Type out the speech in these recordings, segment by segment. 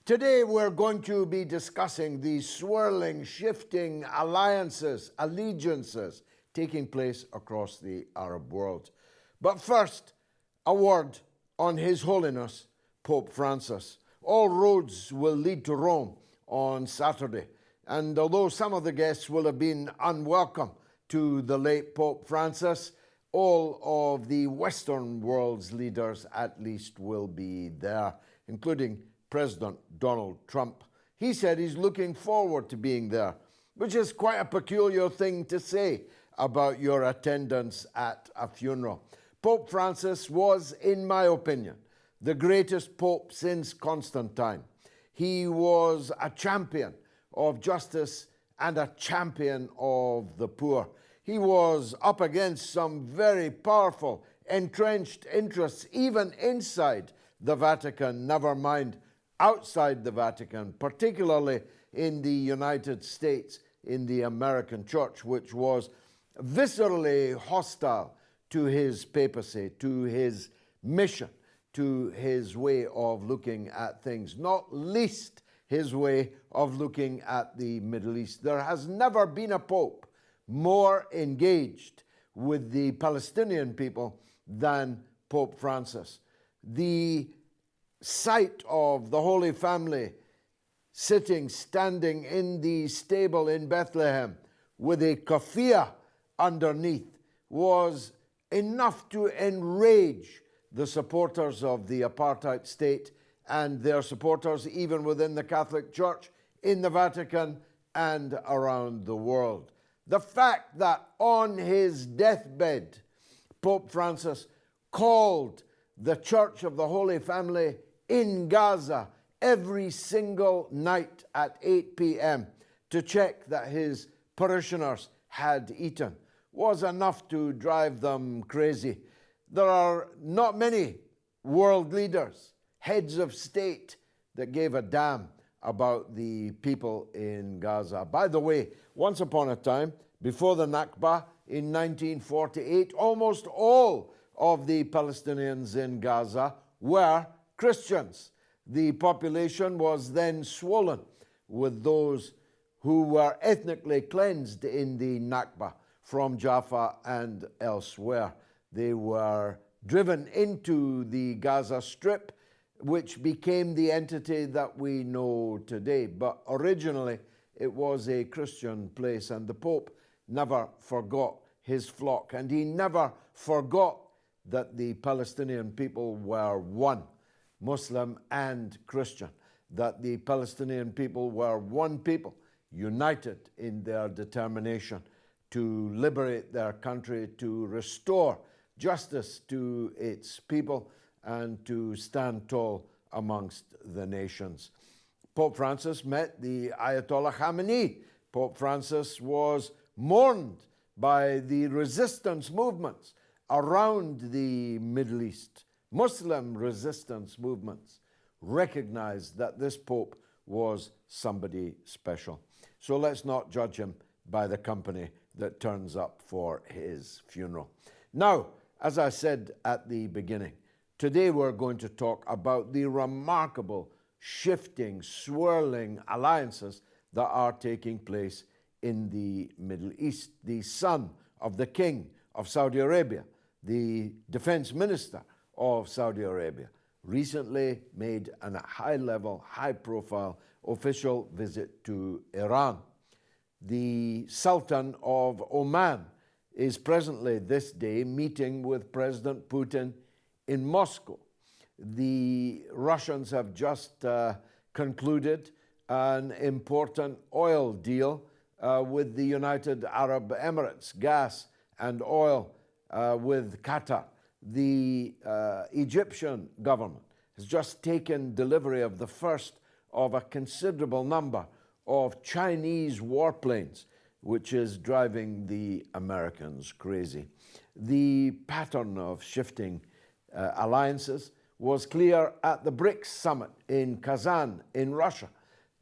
Today we're going to be discussing the swirling, shifting alliances, allegiances taking place across the Arab world. But first, a word on His Holiness Pope Francis. All roads will lead to Rome on Saturday, and although some of the guests will have been unwelcome to the late Pope Francis, all of the Western world's leaders at least will be there, including President Donald Trump. He said he's looking forward to being there, which is quite a peculiar thing to say about your attendance at a funeral. Pope Francis was, in my opinion, the greatest pope since Constantine. He was a champion of justice and a champion of the poor. He was up against some very powerful, entrenched interests, even inside the Vatican, never mind outside the Vatican, particularly in the United States, in the American church, which was viscerally hostile to his papacy, to his mission, to his way of looking at things, not least his way of looking at the Middle East. There has never been a pope more engaged with the Palestinian people than Pope Francis. The sight of the Holy Family standing in the stable in Bethlehem with a kafia underneath was enough to enrage the supporters of the apartheid state and their supporters even within the Catholic Church in the Vatican and around the world. The fact that on his deathbed, Pope Francis called the Church of the Holy Family in Gaza every single night at 8 p.m. to check that his parishioners had eaten was enough to drive them crazy. There are not many world leaders, heads of state, that gave a damn about the people in Gaza. By the way, once upon a time, before the Nakba in 1948, almost all of the Palestinians in Gaza were Christians. The population was then swollen with those who were ethnically cleansed in the Nakba from Jaffa and elsewhere. They were driven into the Gaza Strip, which became the entity that we know today. But originally, it was a Christian place, and the Pope never forgot his flock, and he never forgot that the Palestinian people were one, Muslim and Christian, that the Palestinian people were one people, united in their determination to liberate their country, to restore justice to its people, and to stand tall amongst the nations. Pope Francis met the Ayatollah Khamenei. Pope Francis was mourned by the resistance movements around the Middle East. Muslim resistance movements recognized that this Pope was somebody special. So let's not judge him by the company that turns up for his funeral. Now, as I said at the beginning, today we're going to talk about the remarkable, shifting, swirling alliances that are taking place in the Middle East. The son of the king of Saudi Arabia, the defense minister of Saudi Arabia, recently made a high-level, high-profile official visit to Iran. The Sultan of Oman is presently this day meeting with President Putin in Moscow. The Russians have just concluded an important oil deal with the United Arab Emirates, gas and oil with Qatar. The Egyptian government has just taken delivery of the first of a considerable number of Chinese warplanes, which is driving the Americans crazy. The pattern of shifting alliances was clear at the BRICS summit in Kazan in Russia.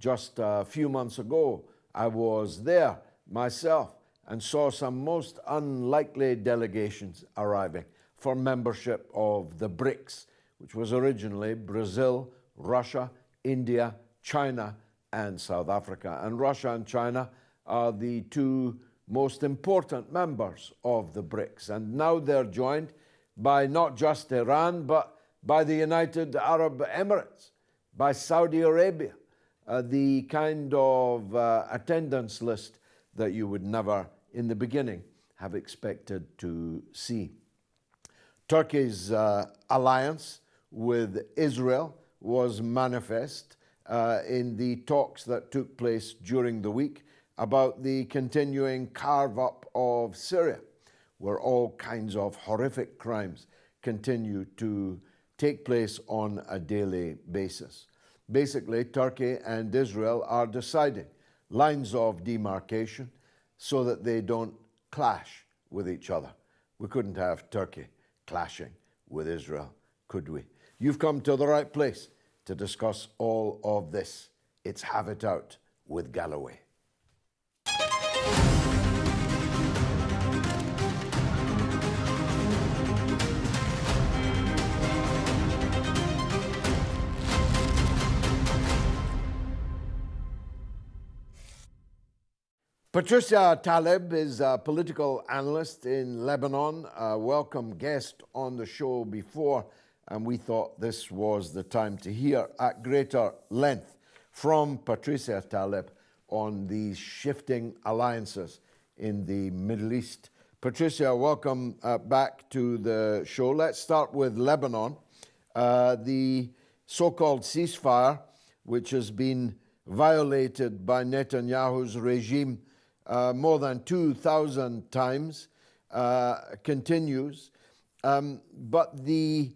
Just a few months ago, I was there myself and saw some most unlikely delegations arriving for membership of the BRICS, which was originally Brazil, Russia, India, China and South Africa. And Russia and China are the two most important members of the BRICS. And now they're joined by not just Iran, but by the United Arab Emirates, by Saudi Arabia, the kind of attendance list that you would never, in the beginning, have expected to see. Turkey's alliance with Israel was manifest in the talks that took place during the week about the continuing carve-up of Syria, where all kinds of horrific crimes continue to take place on a daily basis. Basically, Turkey and Israel are deciding lines of demarcation so that they don't clash with each other. We couldn't have Turkey clashing with Israel, could we? You've come to the right place to discuss all of this. It's Have It Out with Galloway. Patrisiya Taleb is a political analyst in Lebanon, a welcome guest on the show before, and we thought this was the time to hear at greater length from Patrisiya Taleb on these shifting alliances in the Middle East. Patrisiya, welcome back to the show. Let's start with Lebanon. The so-called ceasefire, which has been violated by Netanyahu's regime more than 2,000 times, continues. But the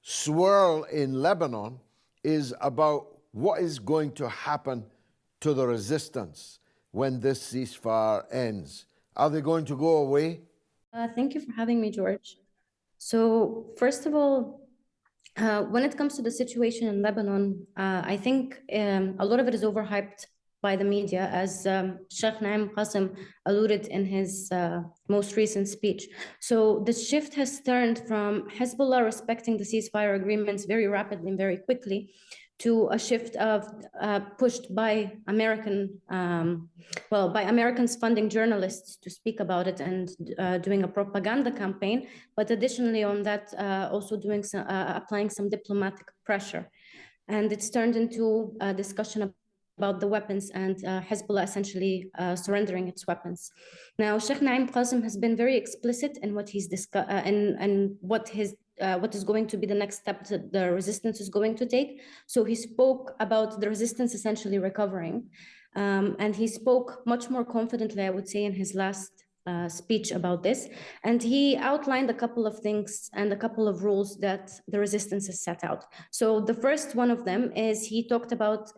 swirl in Lebanon is about what is going to happen to the resistance when this ceasefire ends. Are they going to go away? Thank you for having me, George. So first of all, when it comes to the situation in Lebanon, I think a lot of it is overhyped by the media, as Sheikh Naim Qasim alluded in his most recent speech. So the shift has turned from Hezbollah respecting the ceasefire agreements very rapidly and very quickly to a shift of pushed by by Americans funding journalists to speak about it and doing a propaganda campaign, but additionally on that, also doing applying some diplomatic pressure. And it's turned into a discussion about the weapons and Hezbollah essentially surrendering its weapons. Now, Sheikh Naim Qasim has been very explicit in what he's and what is going to be the next step that the resistance is going to take. So he spoke about the resistance essentially recovering, and he spoke much more confidently, I would say, in his last speech about this. And he outlined a couple of things and a couple of rules that the resistance has set out. So the first one of them is he talked about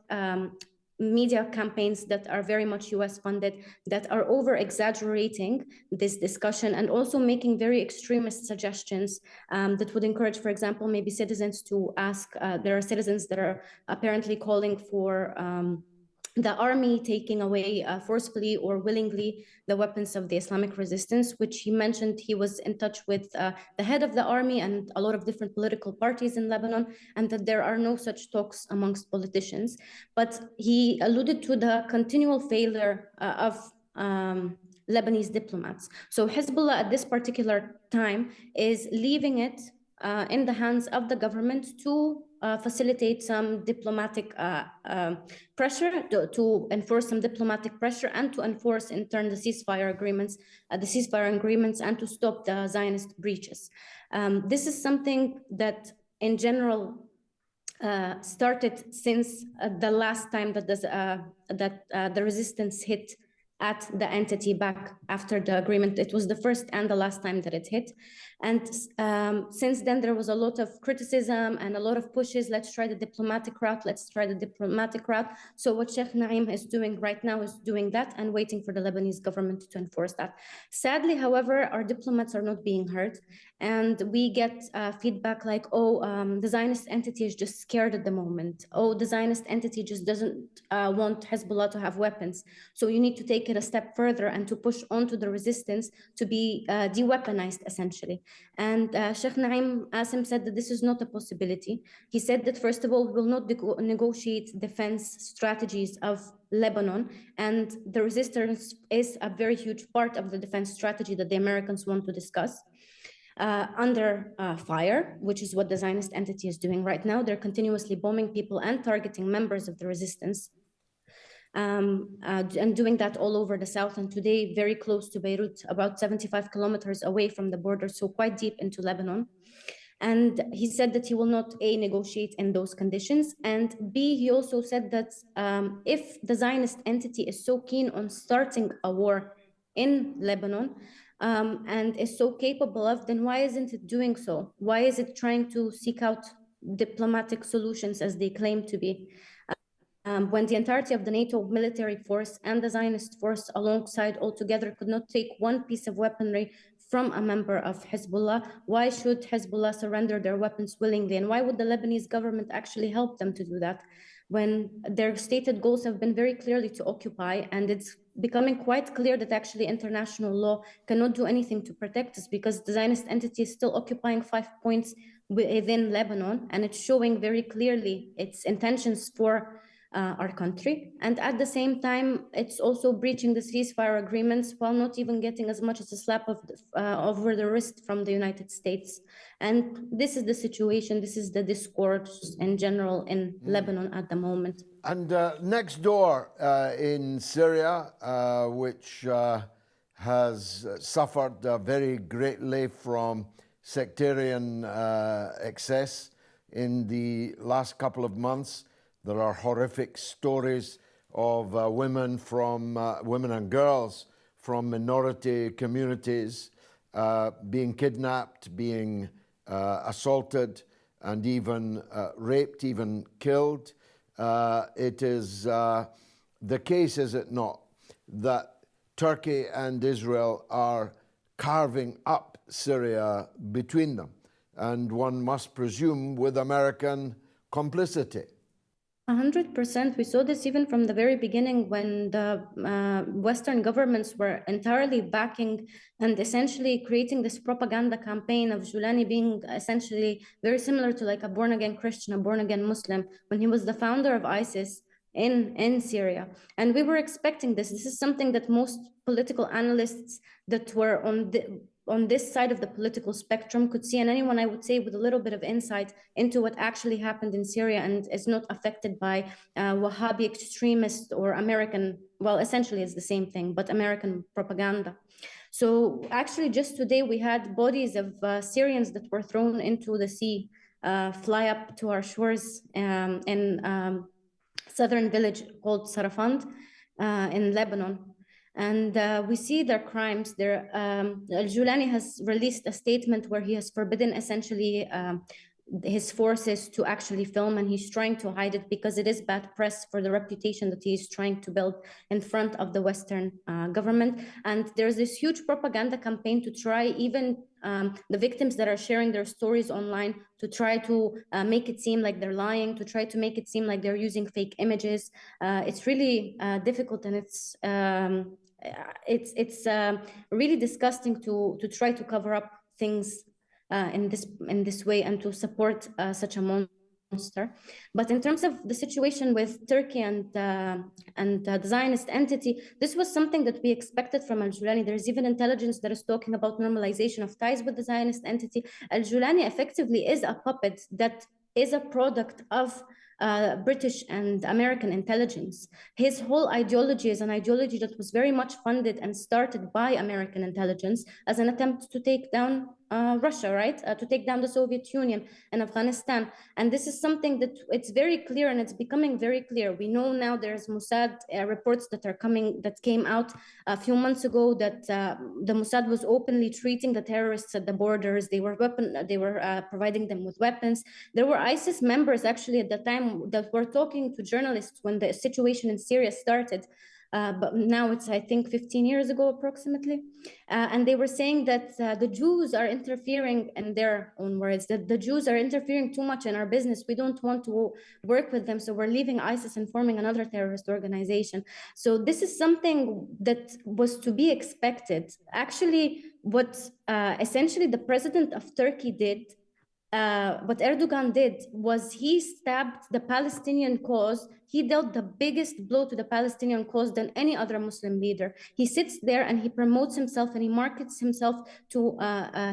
media campaigns that are very much US funded, that are over exaggerating this discussion and also making very extremist suggestions that would encourage, for example, maybe citizens to ask, there are citizens that are apparently calling for the army taking away forcefully or willingly the weapons of the Islamic resistance, which he mentioned he was in touch with the head of the army and a lot of different political parties in Lebanon, and that there are no such talks amongst politicians. But he alluded to the continual failure of Lebanese diplomats. So Hezbollah at this particular time is leaving it in the hands of the government to facilitate some diplomatic pressure, to enforce some diplomatic pressure, and to enforce in turn the ceasefire agreements, and to stop the Zionist breaches. This is something that, in general, started since the last time that the resistance hit at the entity back after the agreement. It was the first and the last time that it hit. And since then, there was a lot of criticism and a lot of pushes. Let's try the diplomatic route. Let's try the diplomatic route. So what Sheikh Naim is doing right now is doing that and waiting for the Lebanese government to enforce that. Sadly, however, our diplomats are not being heard. And we get feedback like, the Zionist entity is just scared at the moment. The Zionist entity just doesn't want Hezbollah to have weapons. So you need to take it a step further and to push onto the resistance to be de-weaponized, essentially. And Sheikh Naim Asim said that this is not a possibility. He said that, first of all, we will not negotiate defense strategies of Lebanon, and the resistance is a very huge part of the defense strategy that the Americans want to discuss. Under fire, which is what the Zionist entity is doing right now. They're continuously bombing people and targeting members of the resistance, and doing that all over the south. And today, very close to Beirut, about 75 kilometers away from the border, so quite deep into Lebanon. And he said that he will not, A, negotiate in those conditions, and B, he also said that if the Zionist entity is so keen on starting a war in Lebanon, and is so capable of, then why isn't it doing so? Why is it trying to seek out diplomatic solutions as they claim to be? When the entirety of the NATO military force and the Zionist force alongside altogether could not take one piece of weaponry from a member of Hezbollah, why should Hezbollah surrender their weapons willingly? And why would the Lebanese government actually help them to do that when their stated goals have been very clearly to occupy? And it's becoming quite clear that actually international law cannot do anything to protect us, because the Zionist entity is still occupying 5 points within Lebanon, and it's showing very clearly its intentions for our country. And at the same time, it's also breaching the ceasefire agreements while not even getting as much as a slap of over the wrist from the United States. And this is the situation, this is the discourse in general in Lebanon at the moment. And next door in Syria, which has suffered very greatly from sectarian excess in the last couple of months, there are horrific stories of women and girls from minority communities being kidnapped, being assaulted, and even raped, even killed. It is the case, is it not, that Turkey and Israel are carving up Syria between them, and one must presume with American complicity. 100%. We saw this even from the very beginning when the Western governments were entirely backing and essentially creating this propaganda campaign of Julani being essentially very similar to like a born-again Christian, a born-again Muslim, when he was the founder of ISIS in Syria. And we were expecting this. This is something that most political analysts that were on this side of the political spectrum could see, and anyone, I would say, with a little bit of insight into what actually happened in Syria and is not affected by Wahhabi extremists or American, well, essentially it's the same thing, but American propaganda. So actually just today we had bodies of Syrians that were thrown into the sea, fly up to our shores in southern village called Sarafand in Lebanon. And we see their crimes. Al-Julani has released a statement where he has forbidden essentially his forces to actually film, and he's trying to hide it because it is bad press for the reputation that he's trying to build in front of the Western government. And there's this huge propaganda campaign to try even the victims that are sharing their stories online to try to make it seem like they're lying, to try to make it seem like they're using fake images. It's really difficult, and it's really disgusting to try to cover up things in this way and to support such a monster. But in terms of the situation with Turkey and the Zionist entity, this was something that we expected from Al-Julani. There's even intelligence that is talking about normalization of ties with the Zionist entity. Al-Julani effectively is a puppet that is a product of British and American intelligence. His whole ideology is an ideology that was very much funded and started by American intelligence as an attempt to take down Russia, right? To take down the Soviet Union and Afghanistan. And this is something that it's very clear, and it's becoming very clear. We know now there's Mossad reports that came out a few months ago that the Mossad was openly treating the terrorists at the borders. They were providing them with weapons. There were ISIS members actually at the time that were talking to journalists when the situation in Syria started. but now it's, I think, 15 years ago approximately. And they were saying that the Jews are interfering, in their own words, that the Jews are interfering too much in our business. We don't want to work with them, so we're leaving ISIS and forming another terrorist organization. So this is something that was to be expected. Actually, what essentially the president of Turkey did, what Erdogan did was he stabbed the Palestinian cause. He dealt the biggest blow to the Palestinian cause than any other Muslim leader. He sits there and he promotes himself and he markets himself to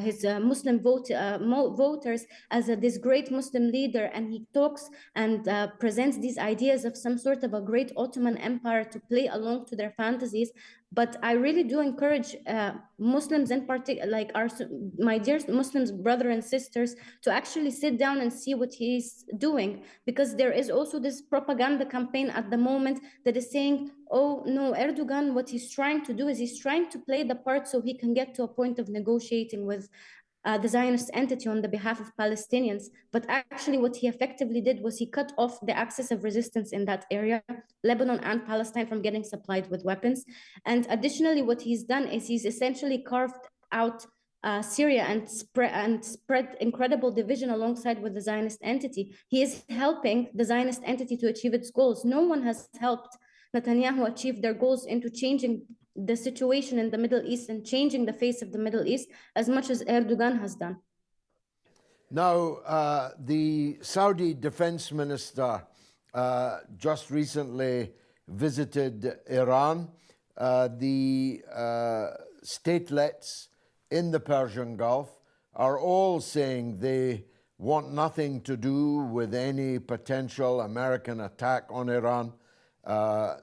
his Muslim voters as this great Muslim leader. And he talks and presents these ideas of some sort of a great Ottoman Empire to play along to their fantasies. But I really do encourage Muslims in particular, like my dear Muslims, brothers and sisters, to actually sit down and see what he's doing, because there is also this propaganda campaign at the moment that is saying, oh no, Erdogan, what he's trying to do is he's trying to play the part so he can get to a point of negotiating with the Zionist entity on the behalf of Palestinians. But actually what he effectively did was he cut off the axis of resistance in that area, Lebanon and Palestine, from getting supplied with weapons. And additionally, what he's done is he's essentially carved out Syria and spread incredible division alongside with the Zionist entity. He is helping the Zionist entity to achieve its goals. No one has helped Netanyahu achieve their goals into changing the situation in the Middle East and changing the face of the Middle East as much as Erdogan has done. Now, the Saudi defense minister just recently visited Iran. The statelets in the Persian Gulf are all saying they want nothing to do with any potential American attack on Iran,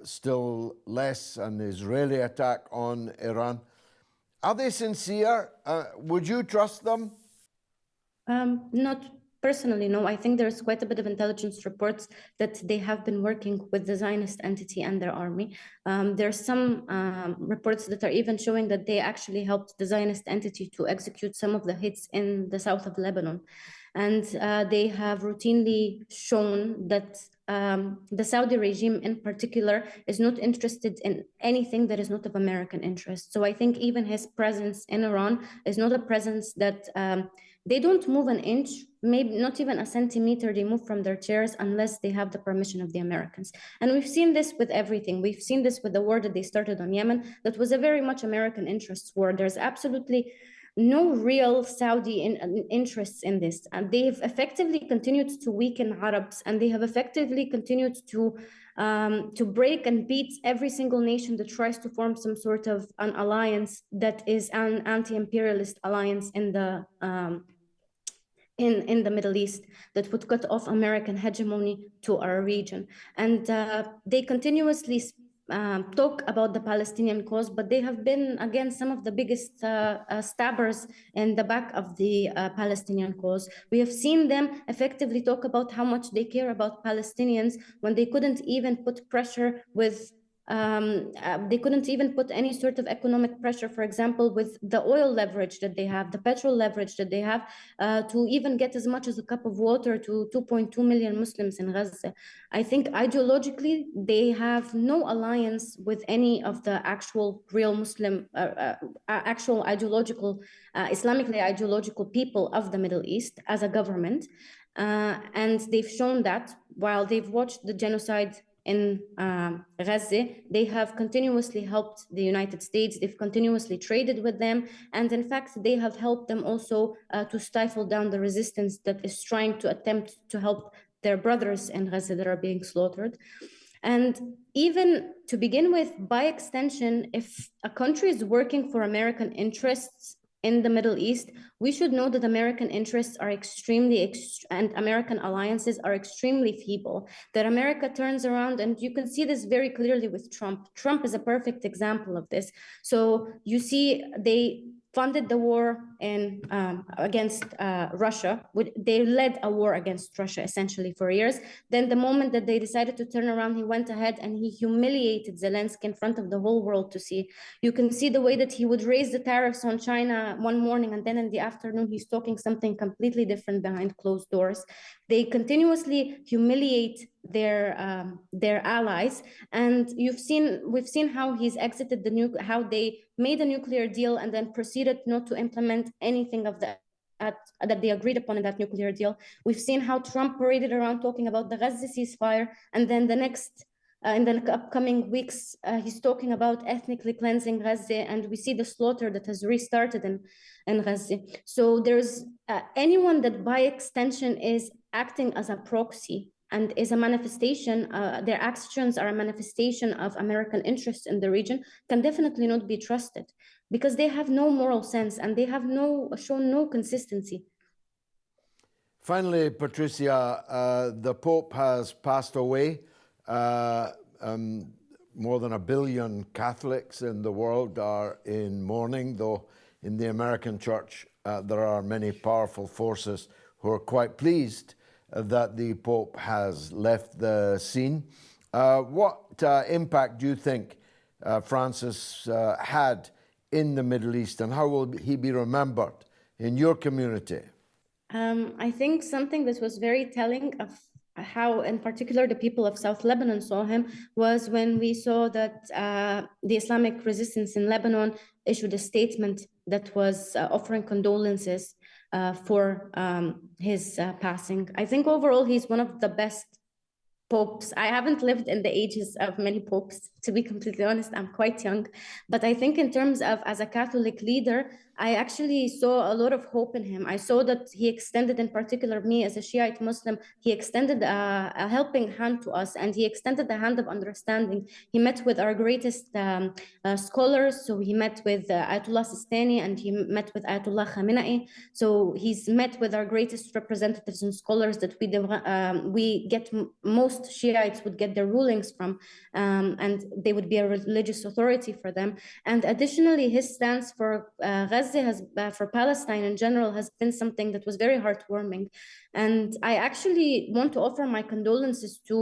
still less an Israeli attack on Iran. Are they sincere? Would you trust them? Not personally, no. I think there's quite a bit of intelligence reports that they have been working with the Zionist entity and their army. There's some reports that are even showing that they actually helped the Zionist entity to execute some of the hits in the south of Lebanon. And they have routinely shown that the Saudi regime in particular is not interested in anything that is not of American interest. So I think even his presence in Iran is not a presence that they don't move an inch, maybe not even a centimeter, they move from their chairs unless they have the permission of the Americans. And we've seen this with everything. We've seen this with the war that they started on Yemen. That was a very much American interests war. There's absolutely no real Saudi interests in this. And they've effectively continued to weaken Arabs, and they have effectively continued to break and beat every single nation that tries to form some sort of an alliance that is an anti-imperialist alliance in the Middle East that would cut off American hegemony to our region. And they continuously talk about the Palestinian cause, but they have been, again, some of the biggest stabbers in the back of the Palestinian cause. We have seen them effectively talk about how much they care about Palestinians when they couldn't even put pressure with they couldn't even put any sort of economic pressure, for example, with the oil leverage that they have, the petrol leverage that they have, to even get as much as a cup of water to 2.2 million Muslims in Gaza. I think ideologically, they have no alliance with any of the actual real Muslim, actual ideological, Islamically ideological people of the Middle East as a government. And they've shown that while they've watched the genocide in Gaza, they have continuously helped the United States. They've continuously traded with them. And in fact, they have helped them also to stifle down the resistance that is trying to attempt to help their brothers in Gaza that are being slaughtered. And even to begin with, by extension, if a country is working for American interests in the Middle East, we should know that American interests are and American alliances are extremely feeble, that America turns around, and you can see this very clearly with Trump. Trump is a perfect example of this. So you see, they funded the war against Russia. They led a war against Russia essentially for years. Then the moment that they decided to turn around, he went ahead and he humiliated Zelensky in front of the whole world to see. You can see the way that he would raise the tariffs on China one morning, and then in the afternoon, he's talking something completely different behind closed doors. They continuously humiliate their allies. And we've seen how he's exited how they made a nuclear deal and then proceeded not to implement anything of that they agreed upon in that nuclear deal. We've seen how Trump paraded around talking about the Gaza ceasefire, and then the next in the upcoming weeks, he's talking about ethnically cleansing Gaza, and we see the slaughter that has restarted in Gaza. So there's anyone that by extension is acting as a proxy and is a manifestation, their actions are a manifestation of American interest in the region, can definitely not be trusted because they have no moral sense and they have shown no consistency. Finally, Patrisiya, the Pope has passed away. More than 1 billion Catholics in the world are in mourning, though in the American church there are many powerful forces who are quite pleased that the Pope has left the scene. What impact do you think Francis had in the Middle East, and how will he be remembered in your community? I think something that was very telling of how, in particular, the people of South Lebanon saw him was when we saw that the Islamic resistance in Lebanon issued a statement that was offering condolences for his passing. I think overall he's one of the best popes. I haven't lived in the ages of many popes, to be completely honest. I'm quite young. But I think in terms of as a Catholic leader, I actually saw a lot of hope in him. I saw that he extended, in particular me as a Shiite Muslim, he extended a helping hand to us, and he extended the hand of understanding. He met with our greatest scholars. So he met with Ayatollah Sistani and he met with Ayatollah Khamenei. So he's met with our greatest representatives and scholars that we get most Shiites would get their rulings from, and they would be a religious authority for them. And additionally, his stance for Gaza for Palestine in general has been something that was very heartwarming. And I actually want to offer my condolences to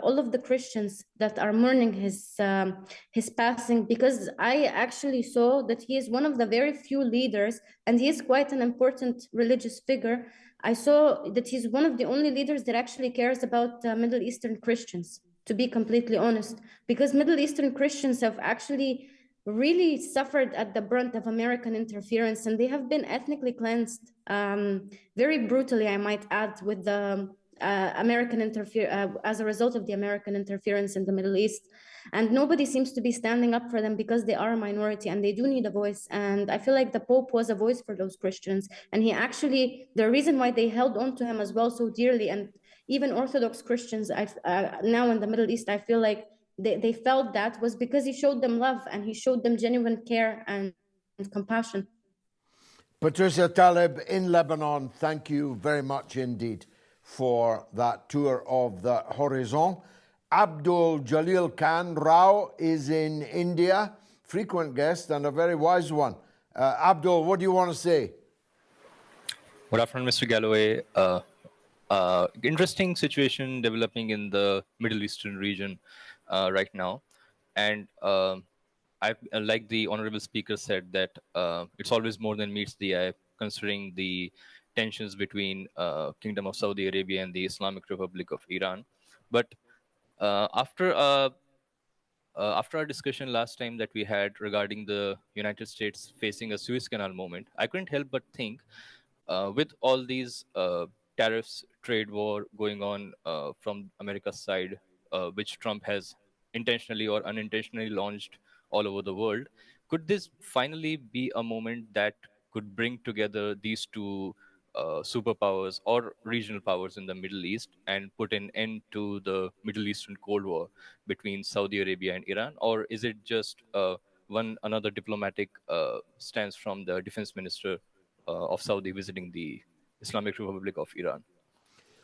all of the Christians that are mourning his passing, because I actually saw that he is one of the very few leaders, and he is quite an important religious figure. I saw that he's one of the only leaders that actually cares about Middle Eastern Christians, to be completely honest, because Middle Eastern Christians have actually really suffered at the brunt of American interference, and they have been ethnically cleansed very brutally, I might add, with the as a result of the American interference in the Middle East. And nobody seems to be standing up for them because they are a minority and they do need a voice. And I feel like the Pope was a voice for those Christians. And he actually, the reason why they held on to him as well so dearly, and even Orthodox Christians now in the Middle East, I feel like they felt that was because he showed them love and he showed them genuine care and compassion. Patrisiya Taleb in Lebanon, thank you very much indeed for that tour of the horizon. Abdul Jalil Khan Rao is in India, frequent guest and a very wise one. Abdul, what do you want to say? Good afternoon, Mr. Galloway. Interesting situation developing in the Middle Eastern region right now. And like the honorable speaker said, that it's always more than meets the eye, considering the tensions between Kingdom of Saudi Arabia and the Islamic Republic of Iran. But after our discussion last time that we had regarding the United States facing a Suez Canal moment, I couldn't help but think, with all these tariffs, trade war going on from America's side, which Trump has intentionally or unintentionally launched all over the world, could this finally be a moment that could bring together these two superpowers or regional powers in the Middle East and put an end to the Middle Eastern Cold War between Saudi Arabia and Iran? Or is it just another diplomatic stance from the defense minister of Saudi visiting the Islamic Republic of Iran?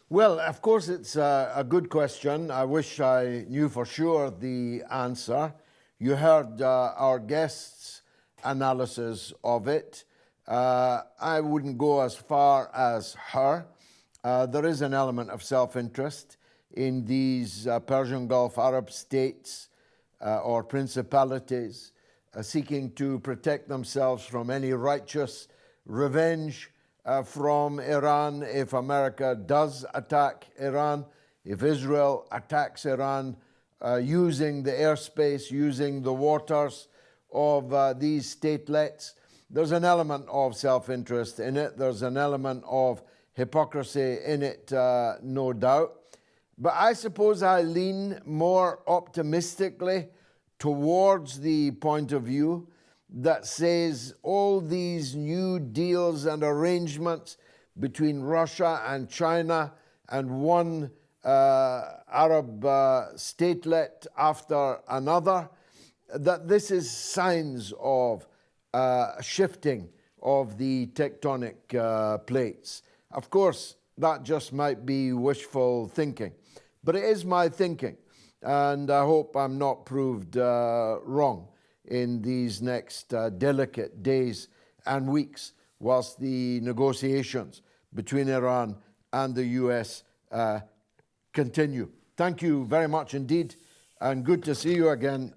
Well, of course, it's a good question. I wish I knew for sure the answer. You heard our guest's analysis of it. I wouldn't go as far as her. There is an element of self-interest in these Persian Gulf Arab states or principalities seeking to protect themselves from any righteous revenge from Iran if America does attack Iran if Israel attacks Iran using the airspace, using the waters of these statelets, there's an element of self-interest in it. There's an element of hypocrisy in it, no doubt. But I suppose I lean more optimistically towards the point of view that says all these new deals and arrangements between Russia and China and one Arab statelet after another, that this is signs of shifting of the tectonic plates. Of course, that just might be wishful thinking, but it is my thinking, and I hope I'm not proved wrong in these next delicate days and weeks whilst the negotiations between Iran and the US continue. Thank you very much indeed, and good to see you again,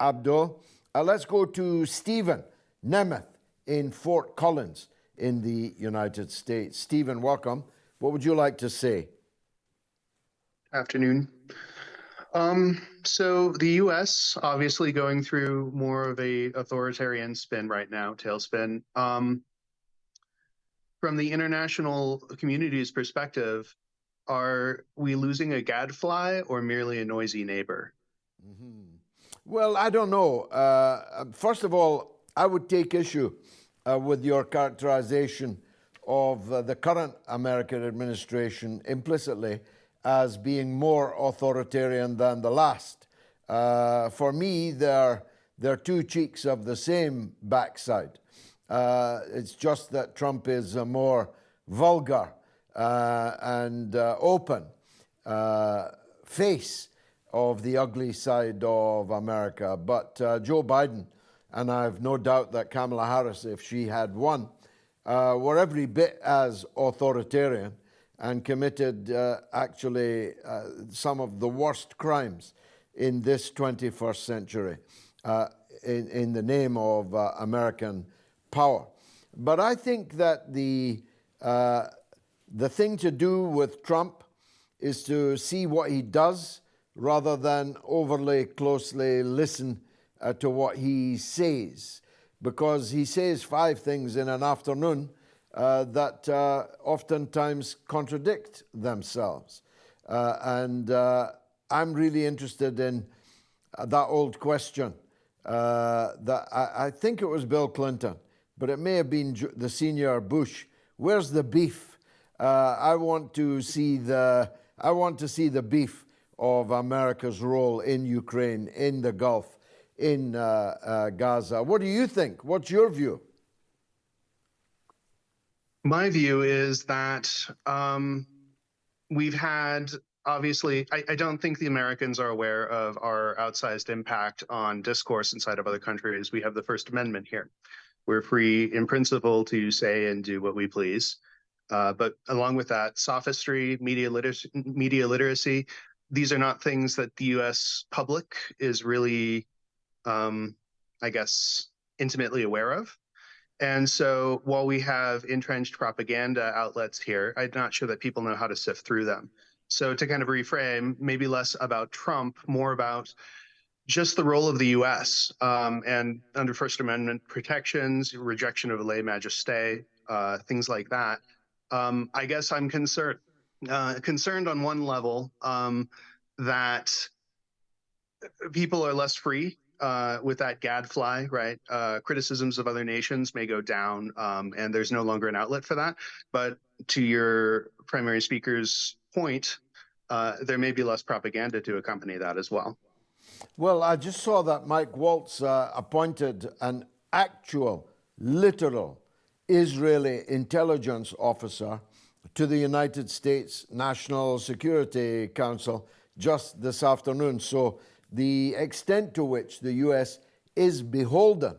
Abdul. Let's go to Stephen Nemeth in Fort Collins in the United States. Stephen, welcome. What would you like to say? Afternoon. So the U.S. obviously going through more of a authoritarian spin right now, tailspin. From the international community's perspective, are we losing a gadfly or merely a noisy neighbor? Mm-hmm. Well, I don't know. First of all, I would take issue with your characterization of the current American administration implicitly as being more authoritarian than the last. For me, they're two cheeks of the same backside. It's just that Trump is a more vulgar and open face of the ugly side of America. But Joe Biden, and I have no doubt that Kamala Harris, if she had won, were every bit as authoritarian and committed actually some of the worst crimes in this 21st century in the name of American power. But I think that the thing to do with Trump is to see what he does rather than overly closely listen to what he says, because he says 5 things in an afternoon that oftentimes contradict themselves. And I'm really interested in that old question that I think it was Bill Clinton, but it may have been the senior Bush. Where's the beef? I want to see the beef of America's role in Ukraine, in the Gulf, in Gaza. What do you think? What's your view? My view is that we've had, obviously, I don't think the Americans are aware of our outsized impact on discourse inside of other countries. We have the First Amendment here. We're free in principle to say and do what we please. But along with that, sophistry, media literacy, these are not things that the US public is really, I guess, intimately aware of. And so while we have entrenched propaganda outlets here, I'm not sure that people know how to sift through them. So to kind of reframe, maybe less about Trump, more about just the role of the US and under First Amendment protections, rejection of lay majesté, things like that. I guess I'm concerned on one level that people are less free with that gadfly, right? Criticisms of other nations may go down and there's no longer an outlet for that. But to your primary speaker's point, there may be less propaganda to accompany that as well. Well, I just saw that Mike Waltz appointed an actual, literal Israeli intelligence officer to the United States National Security Council just this afternoon. So the extent to which the US is beholden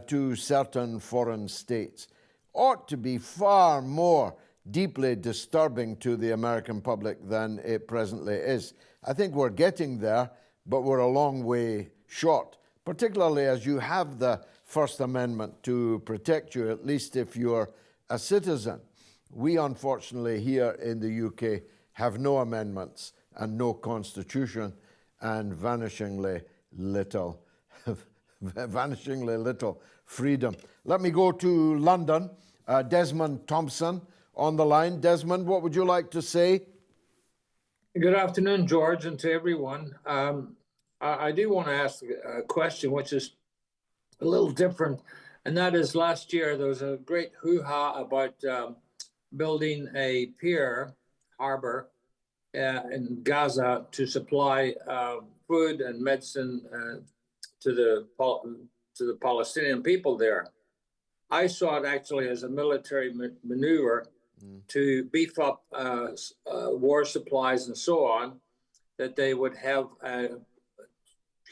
to certain foreign states ought to be far more deeply disturbing to the American public than it presently is. I think we're getting there, but we're a long way short, particularly as you have the First Amendment to protect you, at least if you're a citizen. We, unfortunately, here in the UK have no amendments and no constitution and vanishingly little freedom. Let me go to London. Desmond Thompson on the line. Desmond, what would you like to say? Good afternoon, George, and to everyone. I do want to ask a question which is a little different, and that is last year there was a great hoo-ha about building a pier harbor in Gaza to supply food and medicine to the Palestinian people there. I saw it actually as a military maneuver to beef up war supplies and so on, that they would have a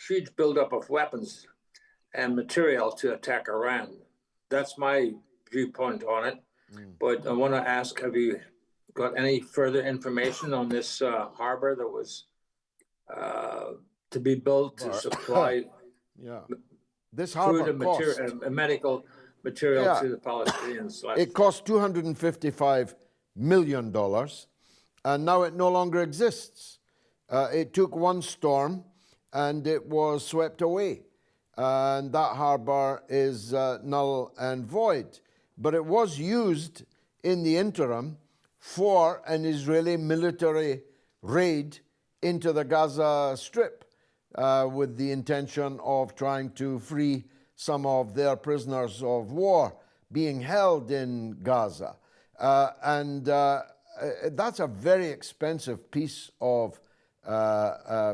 huge buildup of weapons and material to attack Iran. That's my viewpoint on it. But I want to ask, have you got any further information on this harbor that was to be built to supply this harbor food and medical material to the Palestinians? It cost $255 million, and now it no longer exists. It took one storm, and it was swept away. And that harbor is null and void. But it was used in the interim for an Israeli military raid into the Gaza Strip with the intention of trying to free some of their prisoners of war being held in Gaza. That's a very expensive piece of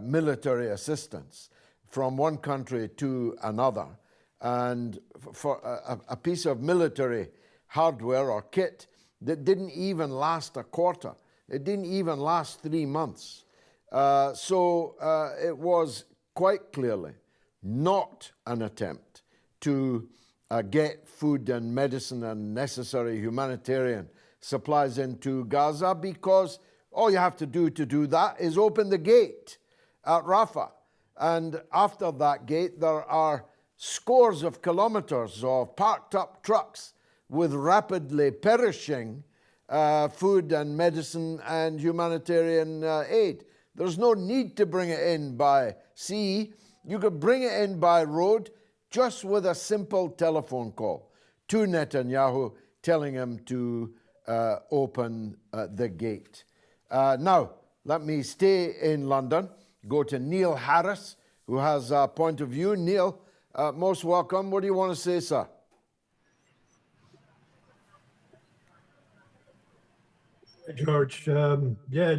military assistance from one country to another. And for a piece of military hardware or kit that didn't even last a quarter, it didn't even last 3 months. So it was quite clearly not an attempt to get food and medicine and necessary humanitarian supplies into Gaza, because all you have to do that is open the gate at Rafah. And after that gate, there are scores of kilometers of parked up trucks with rapidly perishing food and medicine and humanitarian aid. There's no need to bring it in by sea. You could bring it in by road just with a simple telephone call to Netanyahu telling him to open the gate. Now, let me stay in London, go to Neil Harris, who has a point of view. Neil, most welcome. What do you want to say, sir? George,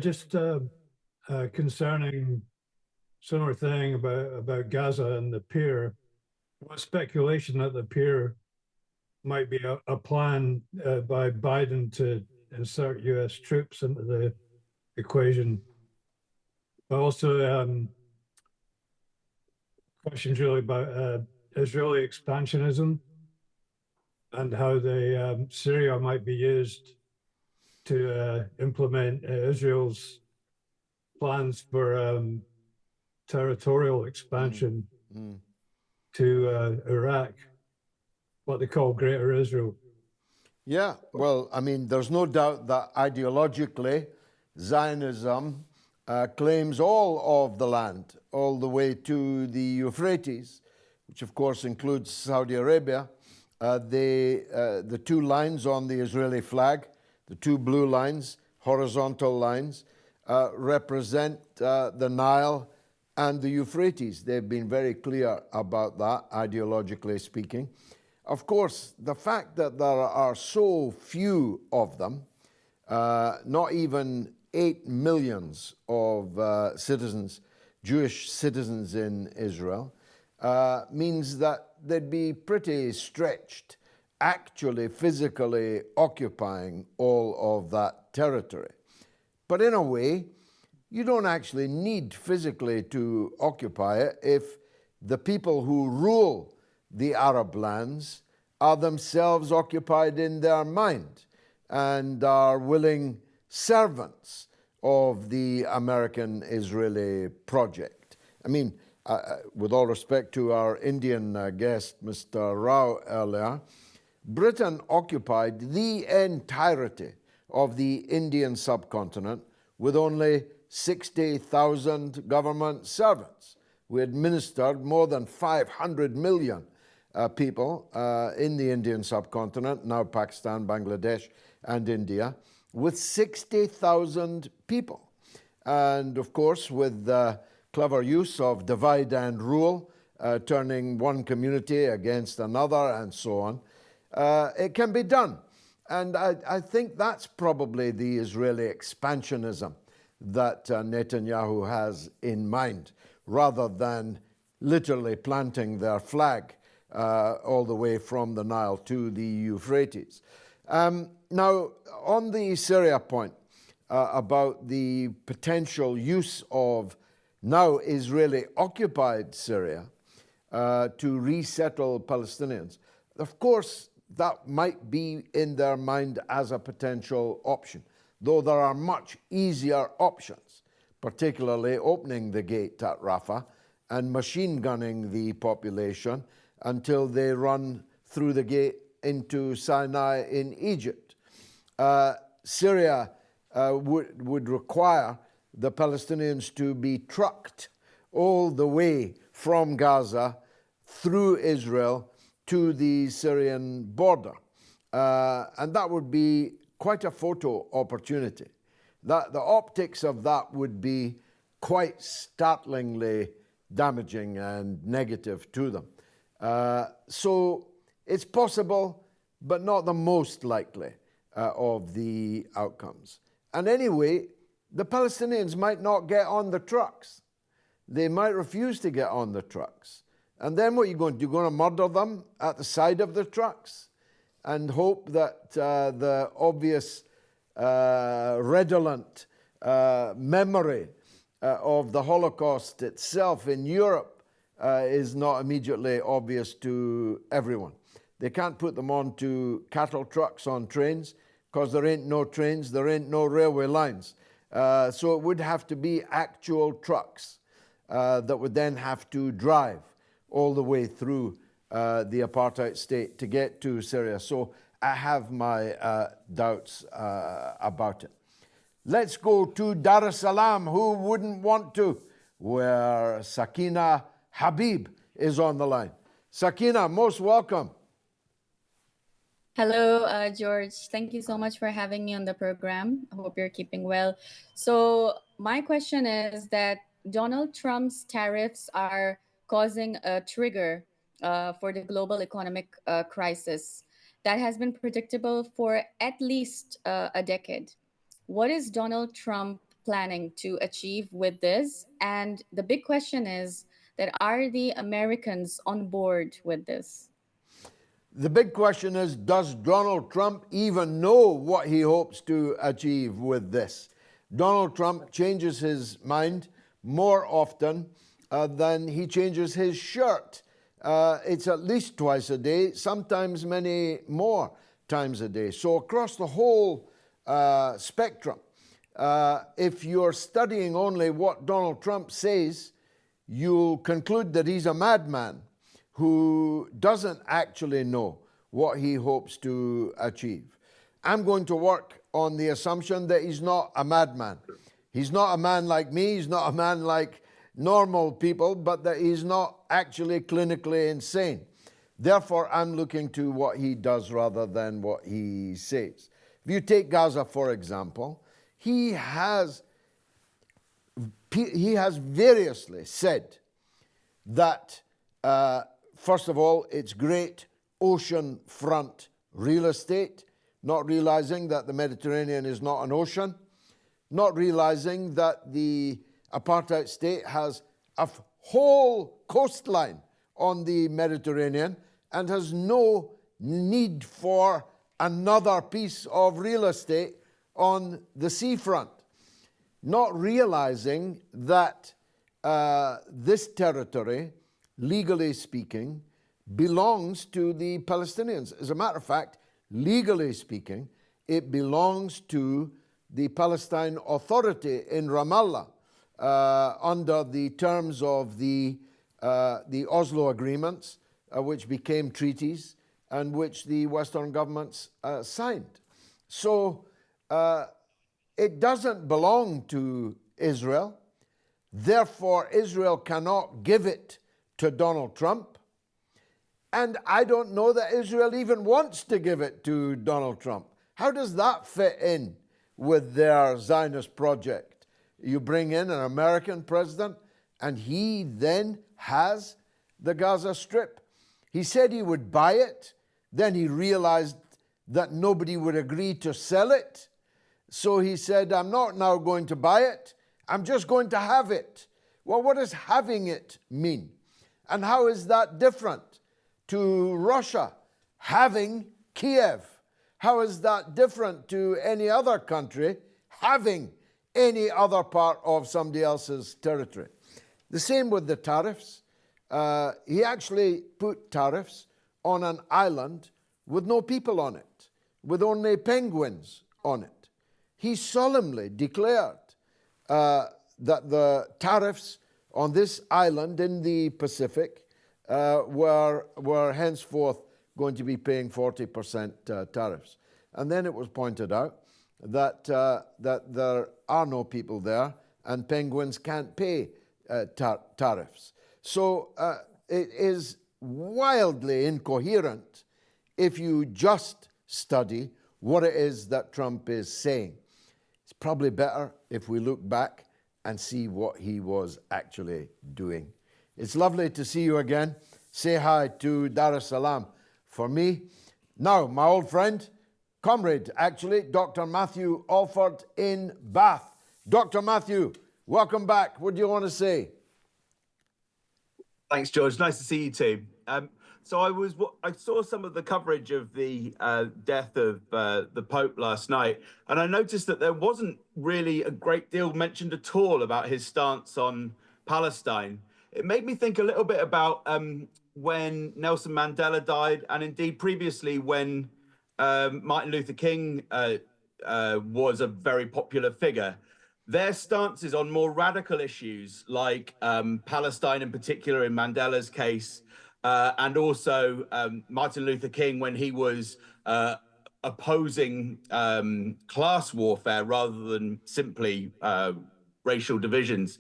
just concerning similar thing about Gaza and the pier. What speculation that the pier might be a plan by Biden to insert U.S. troops into the equation, but also questions really about Israeli expansionism and how Syria might be used to implement Israel's plans for territorial expansion to Iraq, what they call Greater Israel. Yeah, well, I mean, there's no doubt that ideologically, Zionism claims all of the land, all the way to the Euphrates, which of course includes Saudi Arabia. The two lines on the Israeli flag, the two blue lines, horizontal lines, represent the Nile and the Euphrates. They've been very clear about that, ideologically speaking. Of course, the fact that there are so few of them, not even 8 million of citizens, Jewish citizens in Israel, means that they'd be pretty stretched, actually physically occupying all of that territory. But in a way, you don't actually need physically to occupy it if the people who rule the Arab lands are themselves occupied in their mind and are willing servants of the American-Israeli project. I mean, with all respect to our Indian guest, Mr. Rao, earlier, Britain occupied the entirety of the Indian subcontinent with only 60,000 government servants. We administered more than 500 million people in the Indian subcontinent, now Pakistan, Bangladesh, and India, with 60,000 people. And of course, with the clever use of divide and rule, turning one community against another and so on, it can be done. And I think that's probably the Israeli expansionism that Netanyahu has in mind, rather than literally planting their flag all the way from the Nile to the Euphrates. Now, on the Syria point, about the potential use of now Israeli-occupied Syria to resettle Palestinians, of course, that might be in their mind as a potential option, though there are much easier options, particularly opening the gate at Rafah and machine gunning the population until they run through the gate into Sinai in Egypt. Syria would require the Palestinians to be trucked all the way from Gaza through Israel to the Syrian border. And that would be quite a photo opportunity. The optics of that would be quite startlingly damaging and negative to them. So it's possible, but not the most likely of the outcomes. And anyway, the Palestinians might not get on the trucks. They might refuse to get on the trucks. And then what are you going to do? You're going to murder them at the side of the trucks and hope that the obvious redolent memory of the Holocaust itself in Europe is not immediately obvious to everyone. They can't put them onto cattle trucks on trains because there ain't no trains, there ain't no railway lines. So it would have to be actual trucks that would then have to drive all the way through the apartheid state to get to Syria. So I have my doubts about it. Let's go to Dar es Salaam. Who wouldn't want to? Where Sakina Habib is on the line. Sakina, most welcome. Hello, George. Thank you so much for having me on the program. I hope you're keeping well. So my question is that Donald Trump's tariffs are causing a trigger for the global economic crisis that has been predictable for at least a decade. What is Donald Trump planning to achieve with this? And the big question is that are the Americans on board with this? The big question is, does Donald Trump even know what he hopes to achieve with this? Donald Trump changes his mind more often than he changes his shirt. It's at least twice a day, sometimes many more times a day. So across the whole spectrum, if you're studying only what Donald Trump says, you'll conclude that he's a madman who doesn't actually know what he hopes to achieve. I'm going to work on the assumption that he's not a madman. He's not a man like me, he's not a man like normal people, but that he's not actually clinically insane. Therefore, I'm looking to what he does rather than what he says. If you take Gaza, for example, he has variously said that first of all, it's great ocean-front real estate, not realizing that the Mediterranean is not an ocean, not realizing that the apartheid state has a whole coastline on the Mediterranean and has no need for another piece of real estate on the seafront, not realizing that this territory, legally speaking, belongs to the Palestinians. As a matter of fact, legally speaking, it belongs to the Palestine Authority in Ramallah under the terms of the Oslo agreements, which became treaties and which the Western governments signed. So it doesn't belong to Israel. Therefore, Israel cannot give it to Donald Trump. And I don't know that Israel even wants to give it to Donald Trump. How does that fit in with their Zionist project? You bring in an American president, and he then has the Gaza Strip. He said he would buy it. Then he realized that nobody would agree to sell it. So he said, I'm not now going to buy it. I'm just going to have it. Well, what does having it mean? And how is that different to Russia having Kiev? How is that different to any other country having any other part of somebody else's territory? The same with the tariffs. He actually put tariffs on an island with no people on it, with only penguins on it. He solemnly declared that the tariffs on this island in the Pacific were henceforth going to be paying 40% tariffs. And then it was pointed out that there are no people there and penguins can't pay tariffs. So it is wildly incoherent if you just study what it is that Trump is saying. It's probably better if we look back and see what he was actually doing. It's lovely to see you again. Say hi to Dar es Salaam for me. Now, my old friend, comrade, actually, Dr. Matthew Alford in Bath. Dr. Matthew, welcome back. What do you want to say? Thanks, George. Nice to see you too. So I saw some of the coverage of the death of the Pope last night, and I noticed that there wasn't really a great deal mentioned at all about his stance on Palestine. It made me think a little bit about when Nelson Mandela died, and indeed previously when Martin Luther King was a very popular figure. Their stances on more radical issues like Palestine in particular in Mandela's case, and also Martin Luther King when he was opposing class warfare rather than simply racial divisions.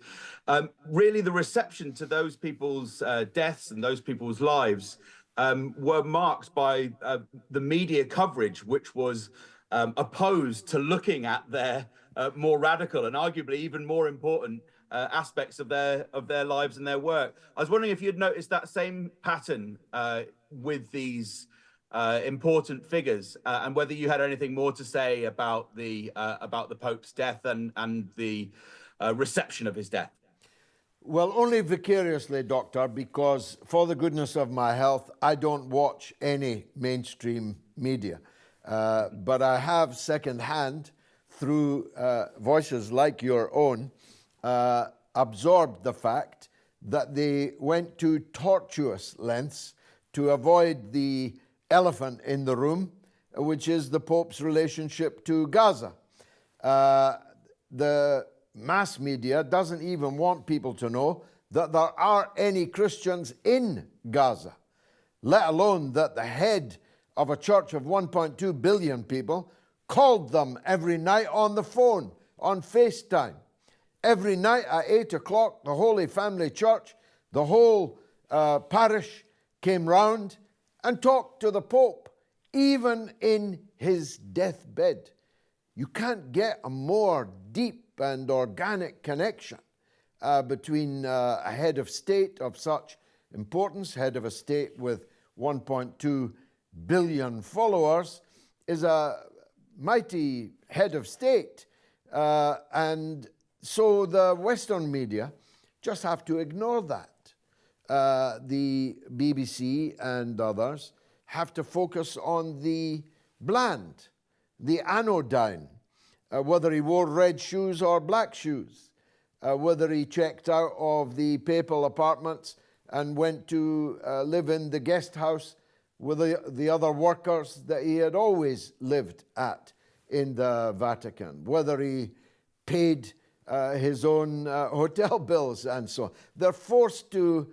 Really the reception to those people's deaths and those people's lives were marked by the media coverage, which was opposed to looking at their more radical and arguably even more important aspects of their lives and their work. I was wondering if you'd noticed that same pattern with these important figures, and whether you had anything more to say about the Pope's death and the reception of his death. Well, only vicariously, Doctor, because for the goodness of my health, I don't watch any mainstream media. But I have secondhand, through voices like your own, absorbed the fact that they went to tortuous lengths to avoid the elephant in the room, which is the Pope's relationship to Gaza. The mass media doesn't even want people to know that there are any Christians in Gaza, let alone that the head of a church of 1.2 billion people called them every night on the phone, on FaceTime. Every night at 8 o'clock, the Holy Family Church, the whole parish came round and talked to the Pope, even in his deathbed. You can't get a more deep and organic connection between a head of state of such importance, head of a state with 1.2 billion followers, is a mighty head of state. And so the Western media just have to ignore that. The BBC and others have to focus on the bland, the anodyne, whether he wore red shoes or black shoes, whether he checked out of the papal apartments and went to live in the guest house with the other workers that he had always lived at in the Vatican, whether he paid his own hotel bills and so on. They're forced to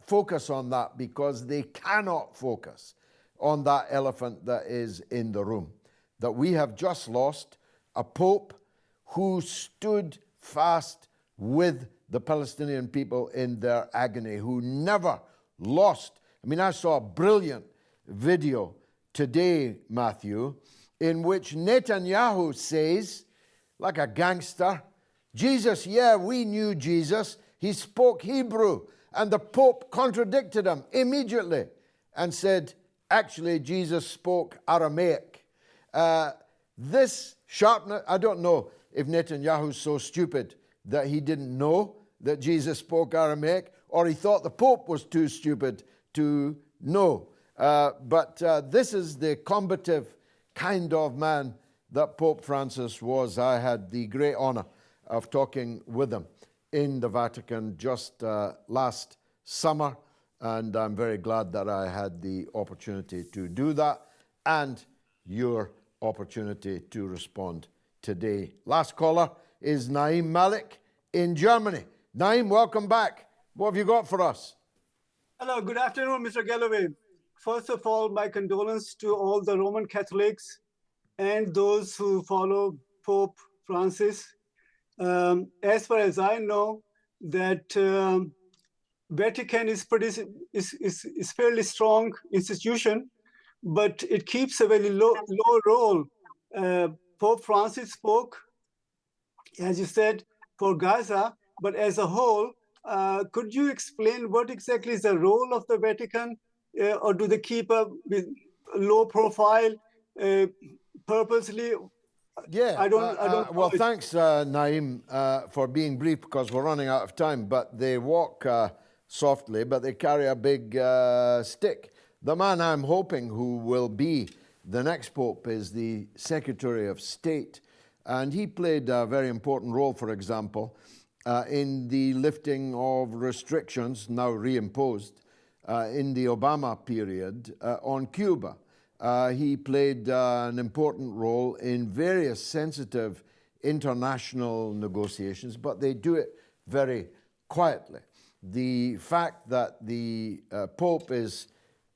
focus on that because they cannot focus on that elephant that is in the room, that we have just lost a pope who stood fast with the Palestinian people in their agony, who never lost. I mean, I saw a brilliant video today, Matthew, in which Netanyahu says, like a gangster, Jesus, yeah, we knew Jesus. He spoke Hebrew. And the Pope contradicted him immediately and said, actually, Jesus spoke Aramaic. This sharpness, I don't know if Netanyahu's so stupid that he didn't know that Jesus spoke Aramaic, or he thought the Pope was too stupid to know. But this is the combative kind of man that Pope Francis was. I had the great honor of talking with him in the Vatican just last summer, and I'm very glad that I had the opportunity to do that, and your opportunity to respond today. Last caller is Naeem Malik in Germany. Naeem, welcome back. What have you got for us? Hello, good afternoon, Mr. Galloway. First of all, my condolence to all the Roman Catholics and those who follow Pope Francis. As far as I know, that Vatican is fairly strong institution, but it keeps a very low role. Pope Francis spoke, as you said, for Gaza, but as a whole, could you explain what exactly is the role of the Vatican, or do they keep a low profile purposely? Yeah, I don't well, thanks, Naeem, for being brief, because we're running out of time. But they walk softly, but they carry a big stick. The man I'm hoping who will be the next pope is the Secretary of State. And he played a very important role, for example, in the lifting of restrictions, now reimposed, in the Obama period on Cuba. He played an important role in various sensitive international negotiations, but they do it very quietly. The fact that the Pope is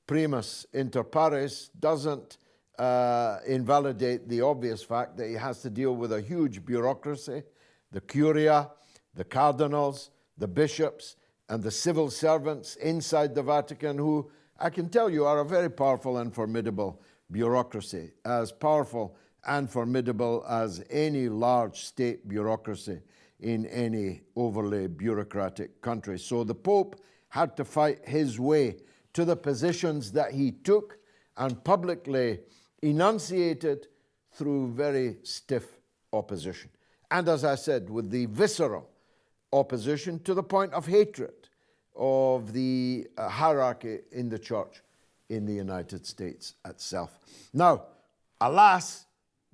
primus inter pares doesn't invalidate the obvious fact that he has to deal with a huge bureaucracy, the Curia, the cardinals, the bishops, and the civil servants inside the Vatican, who I can tell you are a very powerful and formidable bureaucracy, as powerful and formidable as any large state bureaucracy in any overly bureaucratic country. So the Pope had to fight his way to the positions that he took and publicly enunciated through very stiff opposition. And as I said, with the visceral opposition to the point of hatred of the hierarchy in the church in the United States itself. Now, alas,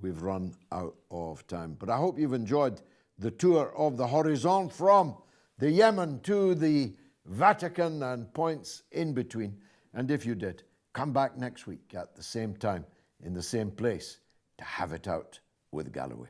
we've run out of time. But I hope you've enjoyed the tour of the horizon from the Yemen to the Vatican and points in between. And if you did, come back next week at the same time in the same place to have it out with Galloway.